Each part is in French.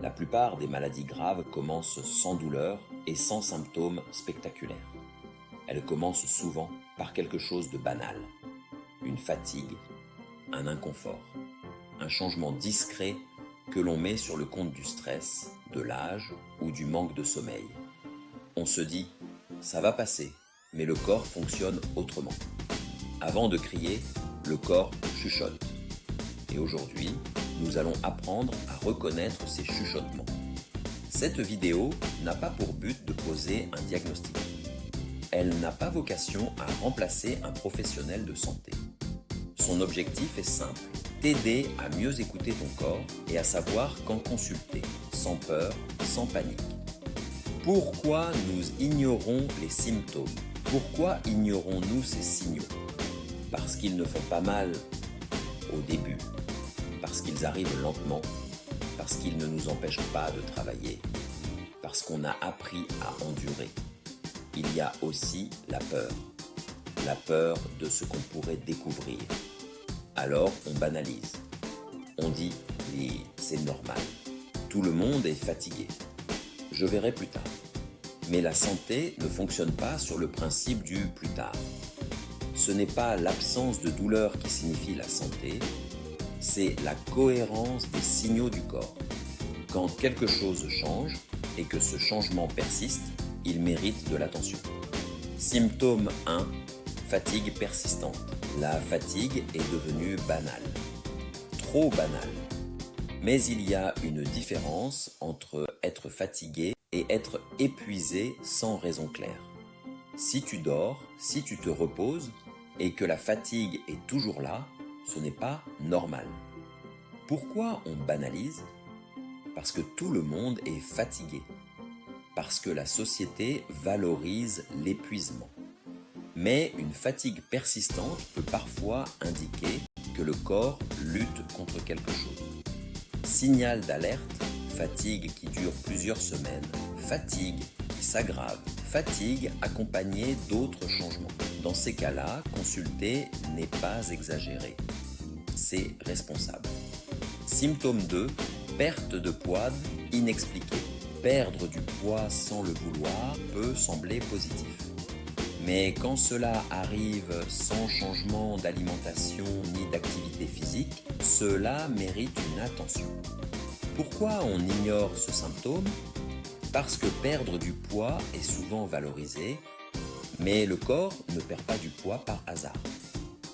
La plupart des maladies graves commencent sans douleur et sans symptômes spectaculaires. Elles commencent souvent par quelque chose de banal, une fatigue, un inconfort, un changement discret que l'on met sur le compte du stress, de l'âge ou du manque de sommeil. On se dit « ça va passer », mais le corps fonctionne autrement. Avant de crier, le corps chuchote. Et aujourd'hui, nous allons apprendre à reconnaître ces chuchotements. Cette vidéo n'a pas pour but de poser un diagnostic. Elle n'a pas vocation à remplacer un professionnel de santé. Son objectif est simple, t'aider à mieux écouter ton corps et à savoir quand consulter, sans peur, sans panique. Pourquoi nous ignorons les symptômes? Pourquoi ignorons-nous ces signaux? Parce qu'ils ne font pas mal au début, parce qu'ils arrivent lentement, parce qu'ils ne nous empêchent pas de travailler, parce qu'on a appris à endurer. Il y a aussi la peur de ce qu'on pourrait découvrir. Alors on banalise. On dit oui, c'est normal. Tout le monde est fatigué. Je verrai plus tard. Mais la santé ne fonctionne pas sur le principe du plus tard. Ce n'est pas l'absence de douleur qui signifie la santé, c'est la cohérence des signaux du corps. Quand quelque chose change et que ce changement persiste, il mérite de l'attention. Symptôme 1, fatigue persistante. La fatigue est devenue banale. Trop banale. Mais il y a une différence entre être fatigué et être épuisé sans raison claire. Si tu dors, si tu te reposes et que la fatigue est toujours là, ce n'est pas normal. Pourquoi on banalise? Parce que tout le monde est fatigué. Parce que la société valorise l'épuisement. Mais une fatigue persistante peut parfois indiquer que le corps lutte contre quelque chose. Signal d'alerte, fatigue qui dure plusieurs semaines, fatigue qui s'aggrave, fatigue accompagnée d'autres changements. Dans ces cas-là, consulter n'est pas exagéré. C'est responsable. Symptôme 2, perte de poids inexpliquée. Perdre du poids sans le vouloir peut sembler positif. Mais quand cela arrive sans changement d'alimentation ni d'activité physique, cela mérite une attention. Pourquoi on ignore ce symptôme? Parce que perdre du poids est souvent valorisé, mais le corps ne perd pas du poids par hasard.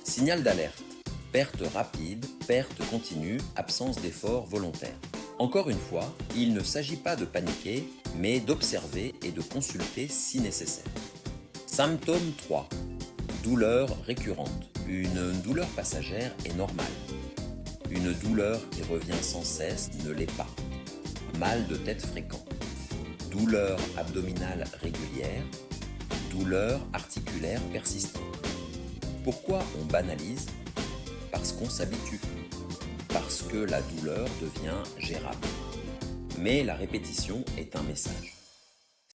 Signal d'alerte, perte rapide, perte continue, absence d'effort volontaire. Encore une fois, il ne s'agit pas de paniquer, mais d'observer et de consulter si nécessaire. Symptôme 3. Douleur récurrente. Une douleur passagère est normale. Une douleur qui revient sans cesse ne l'est pas. Mal de tête fréquent. Douleur abdominale régulière. Douleur articulaire persistante. Pourquoi on banalise? Parce qu'on s'habitue. Parce que la douleur devient gérable. Mais la répétition est un message.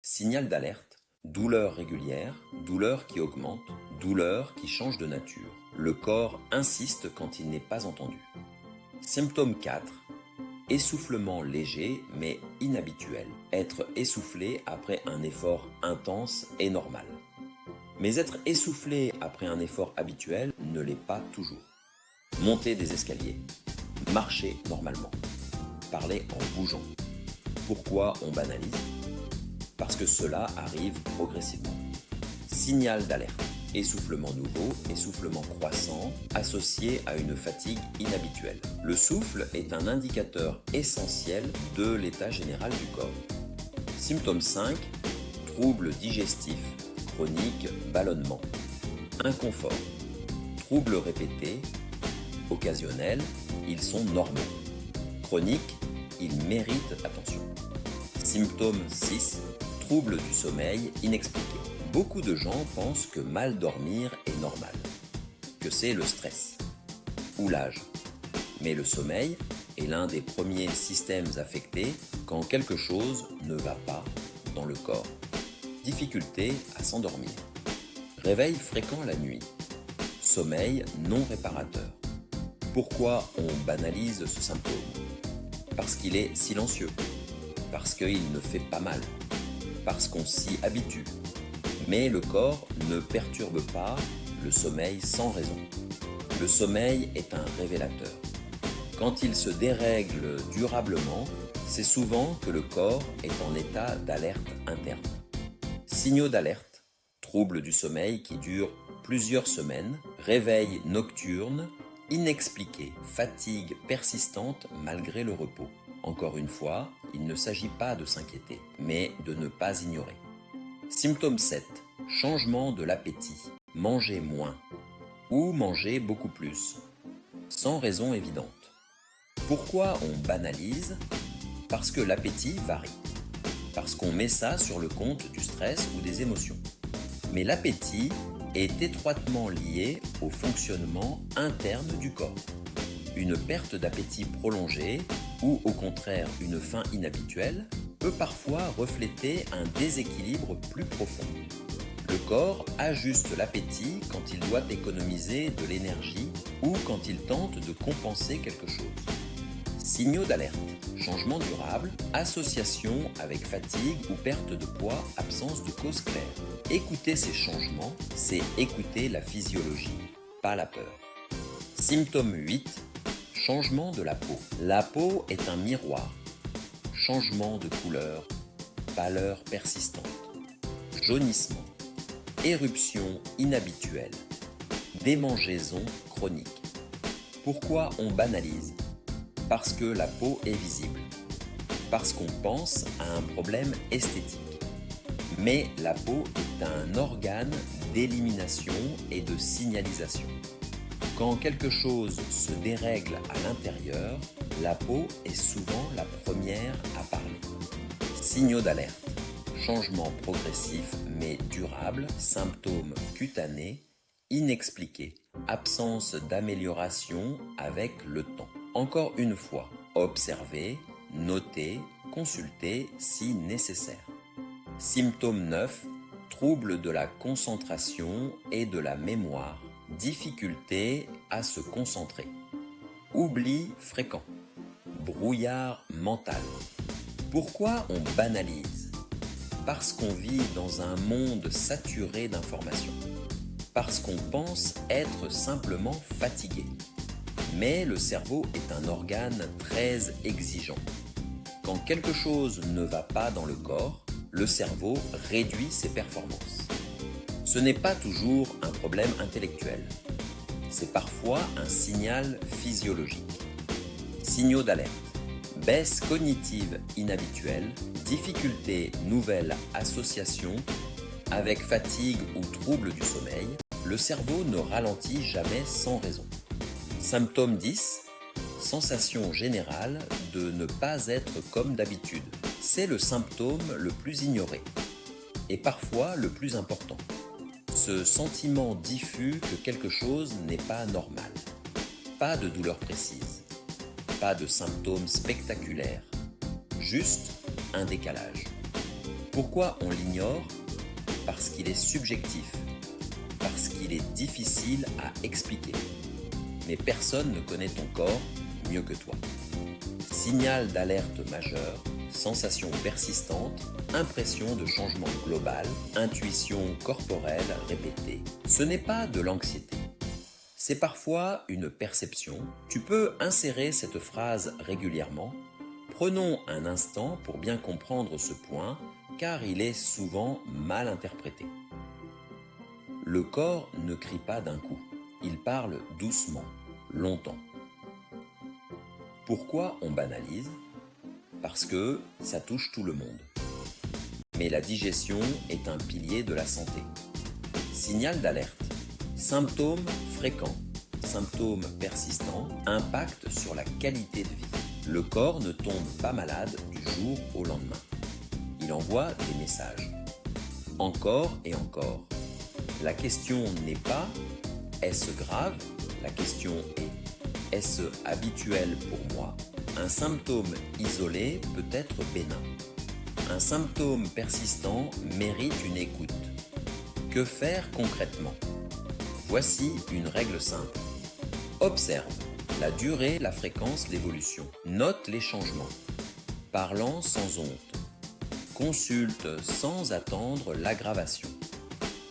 Signal d'alerte. Douleur régulière, douleur qui augmente, douleur qui change de nature. Le corps insiste quand il n'est pas entendu. Symptôme 4. Essoufflement léger mais inhabituel. Être essoufflé après un effort intense est normal. Mais être essoufflé après un effort habituel ne l'est pas toujours. Monter des escaliers. Marcher normalement. Parler en bougeant. Pourquoi on banalise? Parce que cela arrive progressivement. Signal d'alerte. Essoufflement nouveau, essoufflement croissant, associé à une fatigue inhabituelle. Le souffle est un indicateur essentiel de l'état général du corps. Symptôme 5. Troubles digestifs, chroniques, ballonnement. Inconfort. Troubles répétés, occasionnels, ils sont normaux. Chroniques, ils méritent attention. Symptôme 6. Troubles du sommeil inexpliqués. Beaucoup de gens pensent que mal dormir est normal, que c'est le stress ou l'âge. Mais le sommeil est l'un des premiers systèmes affectés quand quelque chose ne va pas dans le corps. Difficulté à s'endormir. Réveil fréquent la nuit. Sommeil non réparateur. Pourquoi on banalise ce symptôme? Parce qu'il est silencieux. parce qu'il ne fait pas mal, parce qu'on s'y habitue. Mais le corps ne perturbe pas le sommeil sans raison. Le sommeil est un révélateur. Quand il se dérègle durablement, c'est souvent que le corps est en état d'alerte interne. Signaux d'alerte, troubles du sommeil qui durent plusieurs semaines, réveil nocturne, inexpliqué, fatigue persistante malgré le repos. Encore une fois, il ne s'agit pas de s'inquiéter, mais de ne pas ignorer. Symptôme 7. Changement de l'appétit. Manger moins ou manger beaucoup plus, sans raison évidente. Pourquoi on banalise? Parce que l'appétit varie. Parce qu'on met ça sur le compte du stress ou des émotions. Mais l'appétit est étroitement lié au fonctionnement interne du corps. Une perte d'appétit prolongée ou au contraire une faim inhabituelle peut parfois refléter un déséquilibre plus profond. Le corps ajuste l'appétit quand il doit économiser de l'énergie ou quand il tente de compenser quelque chose. Signaux d'alerte, changement durable, association avec fatigue ou perte de poids, absence de cause claire. Écouter ces changements, c'est écouter la physiologie, pas la peur. Symptôme 8, changement de la peau. La peau est un miroir. Changement de couleur, pâleur persistante, jaunissement, éruption inhabituelle, démangeaison chronique. Pourquoi on banalise? Parce que la peau est visible, parce qu'on pense à un problème esthétique. Mais la peau est un organe d'élimination et de signalisation. Quand quelque chose se dérègle à l'intérieur, la peau est souvent la première à parler. Signaux d'alerte, changement progressif mais durable, symptômes cutanés, inexpliqués, absence d'amélioration avec le temps. Encore une fois, observez, notez, consultez si nécessaire. Symptôme 9, troubles de la concentration et de la mémoire, difficulté à se concentrer, oubli fréquent, brouillard mental. Pourquoi on banalise? Parce qu'on vit dans un monde saturé d'informations, parce qu'on pense être simplement fatigué. Mais le cerveau est un organe très exigeant. Quand quelque chose ne va pas dans le corps, le cerveau réduit ses performances. Ce n'est pas toujours un problème intellectuel. C'est parfois un signal physiologique. Signaux d'alerte. Baisse cognitive inhabituelle, difficulté nouvelle association avec fatigue ou trouble du sommeil, le cerveau ne ralentit jamais sans raison. Symptôme 10, sensation générale de ne pas être comme d'habitude. C'est le symptôme le plus ignoré et parfois le plus important. Ce sentiment diffus que quelque chose n'est pas normal. Pas de douleur précise, pas de symptômes spectaculaires, juste un décalage. Pourquoi on l'ignore? Parce qu'il est subjectif, parce qu'il est difficile à expliquer. Mais personne ne connaît ton corps mieux que toi. Signal d'alerte majeur, sensation persistante, impression de changement global, intuition corporelle répétée. Ce n'est pas de l'anxiété. C'est parfois une perception. Tu peux insérer cette phrase régulièrement. Prenons un instant pour bien comprendre ce point, car il est souvent mal interprété. Le corps ne crie pas d'un coup. Il parle doucement, longtemps. Pourquoi on banalise? Parce que ça touche tout le monde. Mais la digestion est un pilier de la santé. Signal d'alerte. Symptômes fréquents, symptômes persistants, impact sur la qualité de vie. Le corps ne tombe pas malade du jour au lendemain. Il envoie des messages. Encore et encore. La question n'est pas « est-ce grave ?» La question est « est-ce habituel pour moi ?» Un symptôme isolé peut être bénin. Un symptôme persistant mérite une écoute. Que faire concrètement? Voici une règle simple. Observe la durée, la fréquence, l'évolution. Note les changements. parlant sans honte. Consulte sans attendre l'aggravation.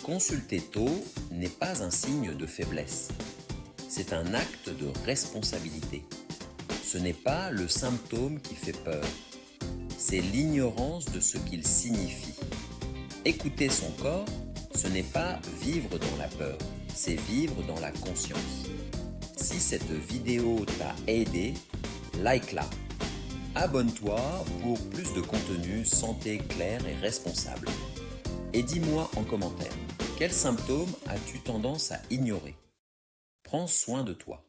Consulter tôt n'est pas un signe de faiblesse. C'est un acte de responsabilité. Ce n'est pas le symptôme qui fait peur. C'est l'ignorance de ce qu'il signifie. Écouter son corps, ce n'est pas vivre dans la peur, c'est vivre dans la conscience. Si cette vidéo t'a aidé, like-la. Abonne-toi pour plus de contenu santé clair et responsable. Et dis-moi en commentaire, quels symptômes as-tu tendance à ignorer ? Prends soin de toi.